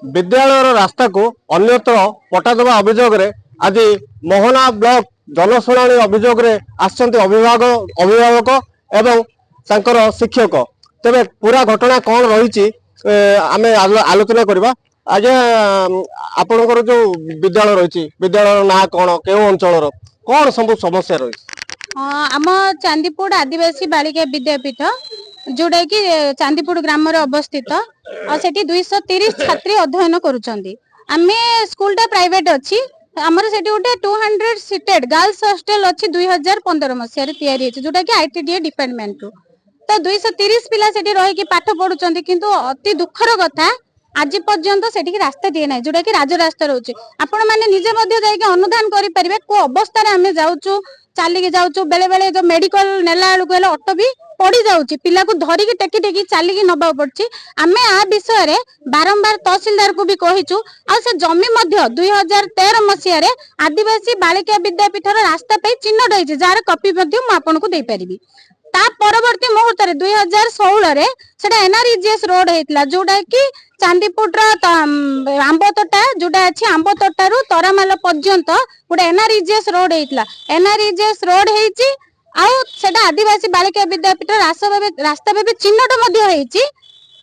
विद्यालय रास्ता को अन्यत्र पटा देवा अभियोग आज मोहना ब्लॉक जनशुणाणी अभियोग अभिभावक एवं तांकर शिक्षक तेरे पूरा घटना कौन रही आम आलोचना करवा। आज आपणकर जो विद्यालय रही विद्यालय ना कौन क्यों अंचल कौन सब समस्या रही आम चांदीपुर आदिवासी बालिका विद्यापीठ जोटा कि चांदीपुर ग्राम अवस्थित सेठी 230 छात्री अध्ययन करुचंदी। आमे स्कूलटा प्राइवेट अछि हमर सेठी उठे 200 सीटेड गर्ल्स हॉस्टल अछि 2015 मसिया रे तयारी अछि जोटा कि आईटीडीए डिपार्टमेंट रो तो 230 पिला सेठी रही कि पाठ पढुचंदी किंतु अति दुखर कथा आज पर्यंत सेठी रास्ता दिए ना जोटा कि राज रास्ता रोचे आपण माने निजे मध्य जाय के अनुधान करि परिबे को अवस्था रे हमें जाउचू चाली जाउचू बेले बेले जो मेडिकल नेला बेलू कहले ऑटो भी पड़ी जाउची पिला को धरिकी टेकी टेकी चाली नबा पड़ची। आमे आ विषय रे बारंबार तहसीलदार को भी कहिचु आ से जमी मध्य 2013 मसिया रे आदिवासी बालिका विद्यापीठ रास्ता पे चिन्ह रही जार कॉपी मध्य मु आपन को दे परिबी। ता परवर्ती मुहूर्त रे 2016 रे सेटा एनआरईजीएस रोड हेतला जोटा कि चांदीपुर आंबतोटा जोटा अछि आंबतोटा रु तरामाल पर्यंत गोटे एनआरईजीएस रोड हेतला एनआरईजीएस रोड हेची आउ सेटा आदिवासी बालिका विद्यापीठ रास्ता भाव चिन्हट मध्य हेची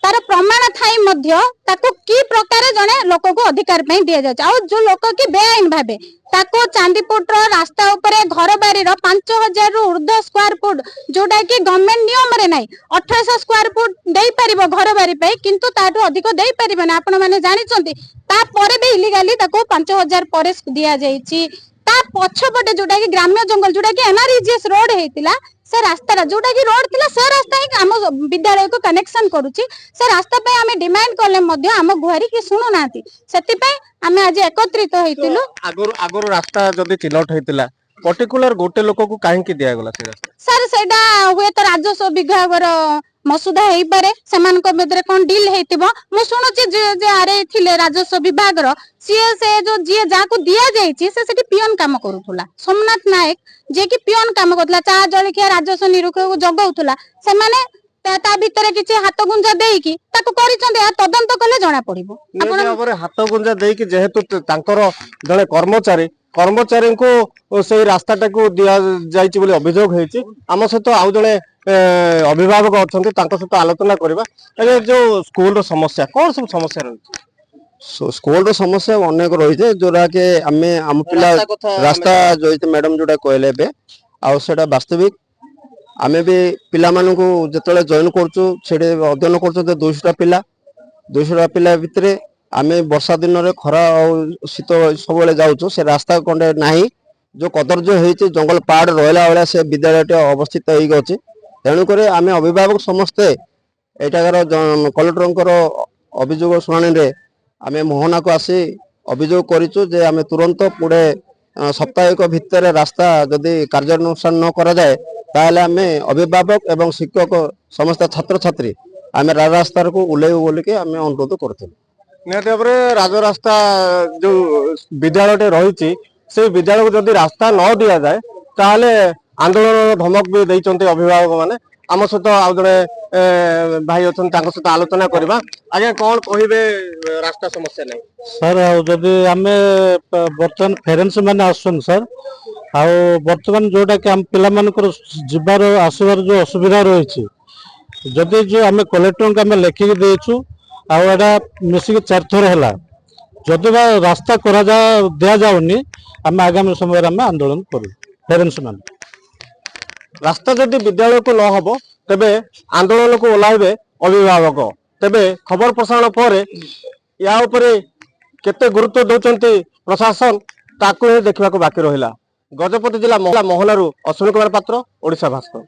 तार प्रमाण थाई मध्य ताको की प्रकार जने लोक को अधिकार पई दिया जाय आ जो लोक की बेआईन भाबे ताको चांदीपुर रास्ता उपरे घर बारी 5000 रु ऊर्ध्व स्क्वायर फुट जोटा कि गवर्नमेंट नियम रे नाही 1800 स्क्वायर फुट देई परिबो घर बारी पे किंतु ताटो अधिक देई परिबे ना आपण माने जानि चंती ता परे भी इलीगली ताको 5000 परे दिया जाईची। ता पछपटे जोटा कि ग्राम्य जंगल जोटा कि एनआरईजीएस रोड हेतिला से रास्ता जोटा कि रोड थिला से रास्ता ही हम विद्यालय को कनेक्शन करूची से रास्ता पे हमें डिमांड करले मध्य हम गुहारी कि सुनु नाती सेति पे हमें आज एकत्रित होइतिलु। आगुर रास्ता जदी चिन्हट हेतिला पर्टिकुलर गोटे लोक को काहे कि दिया गला से रास्ता सर सेटा हुए तो राजस्व विभाग मसुदा हेई पारे समान को मधरे कोन डील हेतिबो मु सुनुची जे आरे थिले राजस्व विभाग रो सीए से जो जे जा को दिया जाईची से सेठी पियन काम करूथुला सोमनाथ नायक जे कि पियन काम करथला चा जळखिया राजस्व निरुक्षक को जगौथुला से माने ता भितरे किछि हाथ गुंजा देईकी ताको करिचंदे आ तदंत कले जणा पड़िबो। आपण हमरे हाथ गुंजा देईकी जेहेतु तांकर जणे कर्मचारी को से रास्ता को दिया जाइछि बोली अभियोग हेछि आम सहित आउ जणे अभिभावक अच्छा सहित आलोचना करवा जो स्कूल समस्या कौन सब समस्या रही स्कूल समस्या अनेक रही है जोरा के आम पिला रास्ता जो मैडम जोटा कहले आउटा वास्तविक आम भी पिला मानू जो जॉइन कर अध्ययन कर 200 पिला 200 पिला भितर आम वर्षा दिन में खरा और शीत सब जाऊँ से रास्ता कंडे ना जो कदर्य होती जंगल पहाड़ रहा भाया से विद्यालय अवस्थित होगी तेणुक आम अभिभावक समस्ते एटाकार कलेक्टर अभियोग शुणाणी आम मोहना को आसी अभियोग करूँ जे आम तुरंत पुणे सप्ताहिक भितर रास्ता जदि कार्यानुष्ठान न करा जाए ताहले आम अभिभावक एवं शिक्षक समस्त छात्र छात्री आम रास्ता को उल्लेव बोलिक आम अनुरोध करते निहत भाव राजरास्ता जो विद्यालय रही से विद्यालय को जदि रास्ता न दि जाए ताहले आंदोलन धमक भी देते अभिभावक माने आम सहित आउ जड़े भाई अच्छा सहित आलोचना करवा। आज्ञा कौन कहे रास्ता समस्या नहीं सर जदि आम बर्तमान पेरेन्ट्स मैंने आसन सर आउ बर्तमान जोटा कि आम पिला जीवार आसबार जो असुविधा रही जदि जो आम कलेक्टर को आम लिखिकी देचु आटा मिसिक 4 थर है जदि रास्ता करा दि जाऊनी आम आगामी समय आम आंदोलन करूँ पेरेन्ट्स मान रास्ता जदि विद्यालय को न हबो तेबे आंदोलन को ओह्लाइबे अभिभावक तेबे खबर प्रसारण पर या उपरे केते गुरुत्व दौचंती प्रशासन ताकू ही देखा बाकी रहिला। गजपति जिला मोहनारू अश्विनी कुमार पात्र ओडिशा भास्कर।